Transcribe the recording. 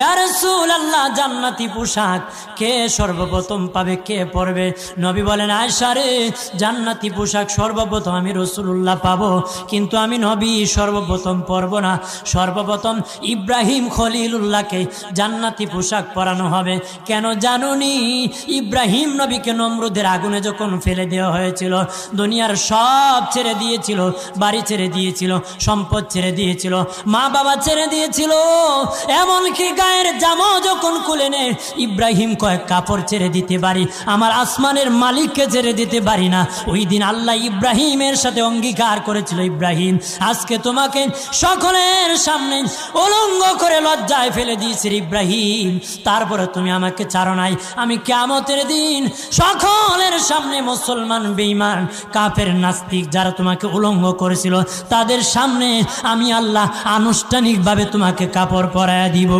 ইয়া রাসূলুল্লাহ, জান্নাতি পোশাক কে সর্বপ্রথম পাবে, কে পরবে? নবী বলেন, আয়েশা রে, জান্নাতি পোশাক সর্বপ্রথম আমি রাসূলুল্লাহ পাবো, কিন্তু আমি নবী সর্বপ্রথম পরব না। সর্বপ্রথম ইব্রাহিম খলিলুল্লাহকে জান্নাতি পোশাক পরানো হবে। কেন জানুনি? ইব্রাহিম নবীকে নমরুদের আগুনে যখন ফেলে দেওয়া হয়েছিল, দুনিয়ার সব ছেড়ে দিয়েছিল, বাড়ি ছেড়ে দিয়েছিল, সম্পদ ছেড়ে দিয়েছিল, মা বাবা ছেড়ে দিয়েছিল, এমনকি গায়ের জামা যখন খুলে নেয়, ইব্রাহিম কয়েক কাপড় ছেড়ে দিতে পারি, আমার আসমানের মালিককে ছেড়ে দিতে পারি না। ওই দিন আল্লাহ ইব্রাহিমের সাথে অঙ্গীকার করেছিল, ইব্রাহিম আজকে তোমাকে সকলের সামনে উলঙ্গ করে লজ্জায় ফেলে দিয়েছি ইব্রাহিম, তারপরে তুমি আমাকে ছাড়ো নাই। আমি কিয়ামতের দিন সকলের সামনে মুসলমান, বেঈমান, কাফের, নাস্তিক যারা তোমাকে উলঙ্গ করেছিল, তাদের সামনে আমি আল্লাহ আনুষ্ঠানিকভাবে তোমাকে কাপড় পরায়া দিব।